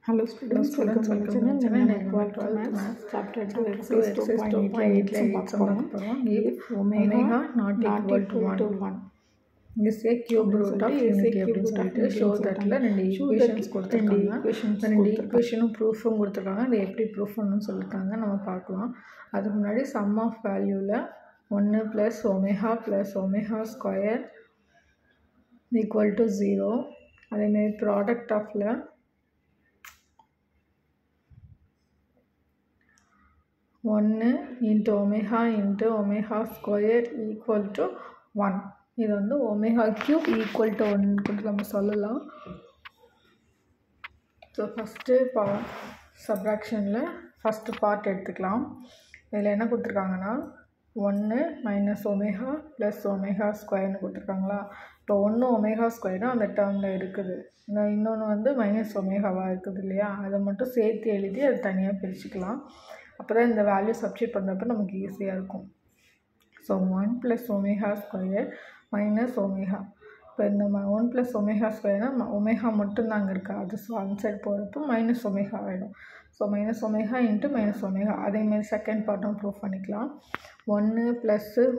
Hello students, welcome to my channel. Network 12th Maths Chapter 2 Exercise 2.8 if omega not equal to 1 is a cube root of unity அப்படின்னு சொல்லிட்டு show தட்டில் ரெண்டு equations கொடுத்துருக்காங்க. ரெண்டு ஈக்குவேஷனும் ப்ரூஃபும் கொடுத்துருக்காங்க. அது எப்படி ப்ரூஃப் பண்ணணும்னு சொல்லியிருக்காங்க, நம்ம பார்க்கலாம். அதுக்கு முன்னாடி சம் ஆஃப் வேல்யூவில் 1 + omega + omega square equal to 0. அதேமாரி ப்ராடக்ட் ஆஃபில் 1 × omega × omega square equal to 1. இது வந்து ஒமேகா கியூப் ஈக்குவல் டு 1 நம்ம சொல்லலாம். ஸோ ஃபஸ்ட்டு சப்ராக்ஷனில் ஃபஸ்ட்டு பார்ட் எடுத்துக்கலாம். இதில் என்ன கொடுத்துருக்காங்கன்னா 1 - ஒமேகா + ஒமேகா ஸ்கொயர்னு கொடுத்துருக்காங்களா. இப்போ 1 ஒமேகா ஸ்கொயரும் அந்த டேர்மில் இருக்குது, இன்னொன்று வந்து மைனஸ் ஒமேகாவாக இருக்குது இல்லையா. அதை மட்டும் சேர்த்து எழுதி அது தனியாக பிரிச்சுக்கலாம். அப்போ தான் இந்த வேல்யூ சப்ஸ்டிட் பண்ணுறப்ப நமக்கு ஈஸியாக இருக்கும். So 1 + omega square minus omega. இப்போ இந்த 1 + ஒமேகா ஸ்கொயர்னால் ஒமேகா மட்டும்தான் அங்கே இருக்குது, அது ஒன் சைட் போகிறப்போ மைனஸ் ஒமேகா ஆகிடும். So minus omega × minus omega. அதேமாதிரி செகண்ட் பார்ட்டும் ப்ரூவ் பண்ணிக்கலாம். 1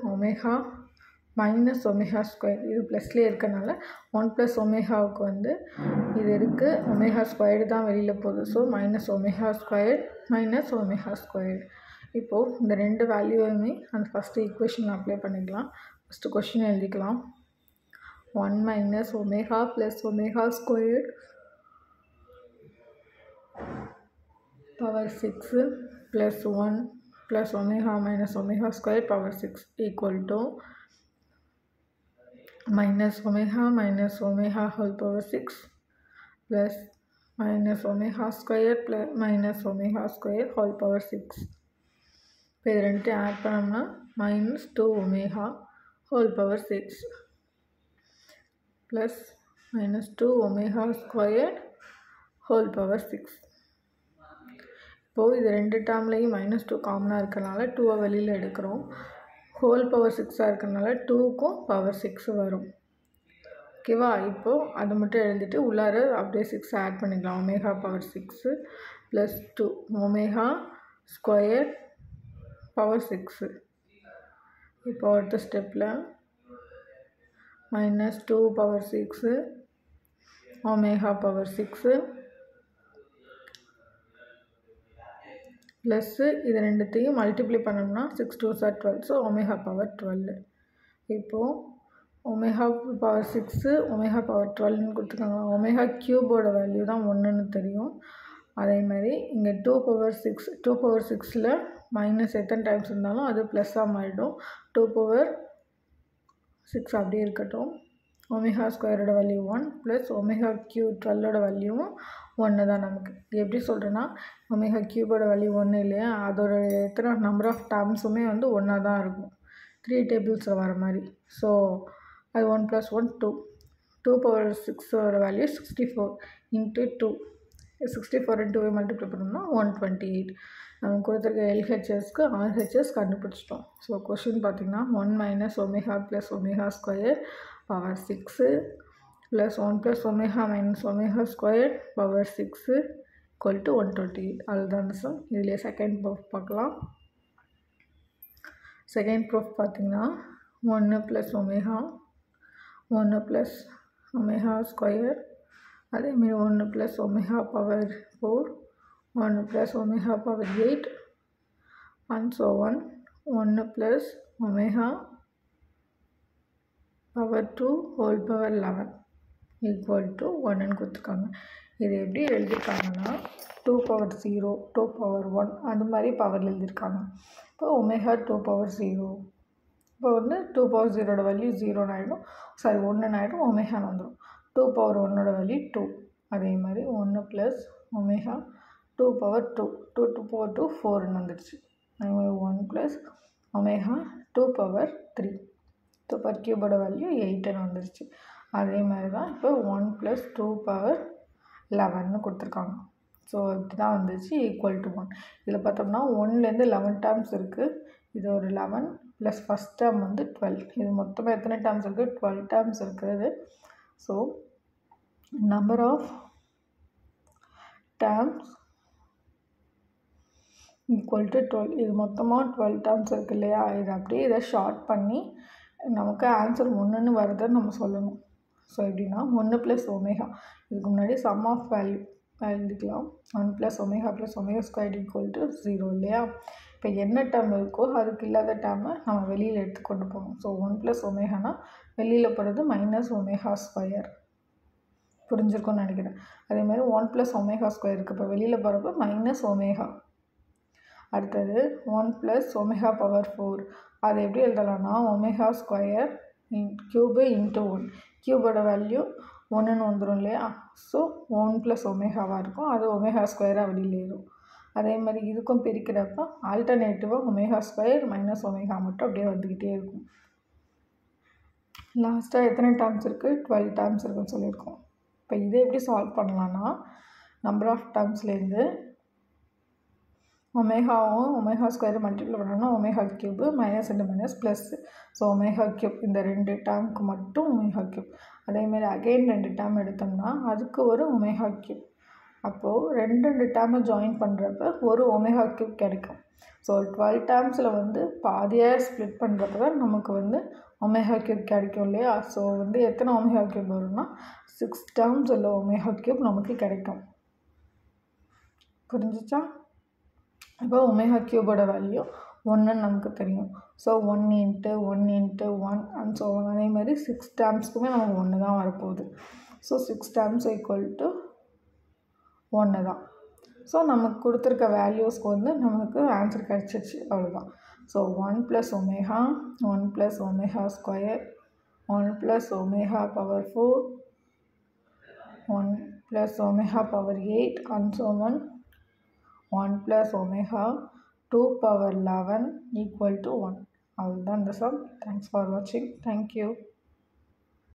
+ ஒமேகா மைனஸ் ஒமேகா ஸ்கொயர், இது ப்ளஸ்லேயே இருக்கனால 1 + ஒமேகாவுக்கு வந்து இது இருக்குது, ஒமேகா ஸ்கொயர் தான் வெளியில் போகுது. So minus omega square minus omega square. இப்போது இந்த ரெண்டு வேல்யூவுமே அந்த ஃபஸ்ட்டு ஈக்குவேஷன் அப்ளை பண்ணிக்கலாம். ஃபஸ்ட்டு கொஷின் எழுதிக்கலாம். 1 - omega + omega square power 6 + 1 + omega - omega square power 6 equal to minus omega minus omega whole power 6 plus minus omega square plus minus omega square whole power 6. இப்போ இது ரெண்டு add பண்ணோம்னா minus 2 omega whole power 6 plus minus 2 omega square whole power 6. இப்போது இது ரெண்டு டேர்ம்லேயும் -2 காமனாக இருக்கனால 2 வெளியில் எடுக்கிறோம். ஹோல் பவர் 6 இருக்கிறதுனால 2க்கும் பவர் 6 வரும். ஓகேவா. இப்போது அது மட்டும் எழுதிட்டு உள்ளார அப்படியே 6 ஆட் பண்ணிக்கலாம். Omega power 6 + 2 omega square power 6. இப்போ அடுத்த ஸ்டெப்பில் -2 பவர் 6 ஒமேகா பவர் 6 ப்ளஸ்ஸு இது ரெண்டுத்தையும் மல்டிப்ளை பண்ணோம்னா 6 × 2 = 12. So omega power 12. இப்போது ஒமேகா பவர் 6 ஒமேகா பவர் 12ன்னு கொடுத்துருக்காங்க. ஒமேகா க்யூபோட வேல்யூ தான் 1ன்னு தெரியும். அதேமாதிரி இங்கே 2 பவர் 6 2 பவர் 6ல் மைனஸ் எத்தனை டைம்ஸ் இருந்தாலும் அது ப்ளஸ்ஸாக மாறிடும். 2 பவர் 6 அப்படியே இருக்கட்டும். ஒமேகா ஸ்கொயரோட வேல்யூ 1 ப்ளஸ் ஒமேகா கியூப் 12ஓட வேல்யூவும் 1 தான். நமக்கு எப்படி சொல்கிறேன்னா ஒமேகா கியூபோட வேல்யூ 1 இல்லையா, அதோட எத்தனை நம்பர் ஆஃப் டேர்ம்ஸுமே வந்து 1 தான் இருக்கும், 3 டேபிள்ஸில் வர மாதிரி. ஸோ அது 1 + 1 2. 2 பவர் 6ஓட வேல்யூ 64 × 2. 64 × 2 மல்டிப்ளை பண்ணோம்னா 128. நம்ம கொடுத்துருக்க எல்ஹெச்எஸ்க்கு ஆர்ஹெச்எஸ் கண்டுபிடிச்சிட்டோம். ஸோ கொஷின் பார்த்திங்கன்னா 1 - omega + omega square power 6 + 1 + omega - omega square power 6 equal to 128. அதுதான் சம். இதுலேயே செகண்ட் ப்ரூஃப் பார்க்கலாம். செகண்ட் ப்ரூஃப் பார்த்திங்கன்னா 1 + ஒமேகா 1 + ஒமேகா ஸ்கொயர், அதேமாரி 1 + omega power 4 1 + omega power 8 and so on. 1 + omega power 2 whole power 11 equal to 1ன்னு கொடுத்துருக்காங்க. இது எப்படி எழுதியிருக்காங்கன்னா 2 power 0 2 power 1 அந்த மாதிரி பவரில் எழுதியிருக்காங்க. இப்போ ஒமேகா 2 பவர் 0, இப்போ வந்து 2 பவர் 0ஓட வேல்யூ 0ன்னு ஆகிடும், 1ன்னு ஆகிடும், ஒமேகான்னு வந்துடும். 2 பவர் 1ஓட வேல்யூ 2. அதே மாதிரி 1 + ஒமேகா 2 பவர் 2 2 பவர் 2 4ன்னு வந்துடுச்சு. அதே மாதிரி 1 + ஒமேகா 2 பவர் 3 2 பவர் கியூபோட வேல்யூ 8ன்னு வந்துடுச்சு. அதே மாதிரி தான் இப்போ 1 + 2 பவர் 11ன்னு கொடுத்துருக்காங்க. ஸோ இப்படி தான் வந்துச்சு ஈக்குவல் டு 1. இதில் பார்த்தோம்னா 1லேருந்து 11 டேர்ம்ஸ் இருக்குது. இது ஒரு 11 ப்ளஸ் ஃபஸ்ட் டேர்ம் வந்து 12. இது மொத்தமாக எத்தனை டேர்ம்ஸ் இருக்குது? 12 டேர்ம்ஸ் இருக்குது. So number of terms equal to 12. இது மொத்தமாக 12 டேர்ம்ஸ் இருக்குது இல்லையா, இது அப்படியே இதை ஷார்ட் பண்ணி நமக்கு ஆன்சர் 1ன்னு வருதுன்னு நம்ம சொல்லணும். ஸோ எப்படின்னா 1 + ஒமேகா, இதுக்கு முன்னாடி சம் ஆஃப் வேல்யூ எழுதிக்கலாம். 1 + omega + omega squared equal to 0 இல்லையா. இப்போ என்ன டேர்ம் இருக்கோ அதுக்கு இல்லாத டேர்மை நம்ம வெளியில் எடுத்து கொண்டு போகணும். ஸோ 1 + ஒமேகானா வெளியில் போகிறது -ஒமேகா ஸ்கொயர். புரிஞ்சிருக்கும்னு நினைக்கிறேன். அதேமாதிரி 1 + ஒமேகா ஸ்கொயர் இருக்குது. இப்போ வெளியில் போகிறப்ப -ஒமேகா. அடுத்தது 1 + ஒமேகா பவர் 4, அது எப்படி எழுதலாம்னா ஒமேகா ஸ்கொயர் கியூபு இன்ட்டு 1. கியூபோட வேல்யூ 1ன்னு வந்துடும் இல்லையா. ஸோ 1 + ஒமேகாவாக இருக்கும், அது ஒமேகா ஸ்கொயராக வெளியில் ஏறும். அதே மாதிரி இதுக்கும் பிரிக்கிறப்ப ஆல்டர்னேட்டிவாக ஒமேகா ஸ்கொயர் -ஒமேகா மட்டும் அப்படியே வந்துக்கிட்டே இருக்கும். லாஸ்ட்டாக எத்தனை டேர்ம்ஸ் இருக்குது? 12 டேர்ம்ஸ் இருக்குன்னு சொல்லியிருக்கோம். இப்போ இதை எப்படி சால்வ் பண்ணலான்னா நம்பர் ஆஃப் டேர்ம்ஸ்லேருந்து ஒமேகாவும் ஒமேகா ஸ்கொயர் மல்டிப்ளை பண்ணோம்னா omega cube -+. So omega cube இந்த 2 டேர்முக்கு மட்டும் ஒமேகா கியூப். அதேமாதிரி அகெயின் 2 டேர்ம் எடுத்தோம்னா அதுக்கு ஒரு ஒமேகா கியூப். அப்போது 2 டேர்மை ஜாயின் பண்ணுறப்ப ஒரு ஒமேகா கியூப் கிடைக்கும். ஸோ 12 டேர்ம்ஸில் பாதியாக ஸ்ப்ளிட் பண்ணுறப்ப தான் நமக்கு ஒமேகா கியூப் கிடைக்கும் இல்லையா. ஸோ எத்தனை ஒமேகா கியூப் வரும்னா 6 டேர்ம்ஸ் உள்ள ஒமேகா கியூப் நமக்கு கிடைக்கும். புரிஞ்சிச்சா? இப்போ ஒமேகா கியூபோட வேல்யூ 1ன்னு நமக்கு தெரியும். ஸோ 1 × 1 × 1 அண்ட் ஸோ அதே மாதிரி 6 டேர்ம்ஸ்க்குமே நமக்கு 1 தான் வரப்போகுது. ஸோ 6 டேர்ம்ஸ் ஈக்குவல் டு 1 தான். ஸோ நமக்கு கொடுத்துருக்க வேல்யூஸ்க்கு நமக்கு ஆன்சர் கிடச்சிச்சு, அவ்வளோதான். So 1 + omega, 1 + omega square, 1 + omega power 4, 1 + omega power 8 and so on, 1 + omega 2 ^ 11 = 1. அவ்வளோதான் இந்த சம். தேங்க்ஸ் ஃபார் வாட்சிங். தேங்க்யூ.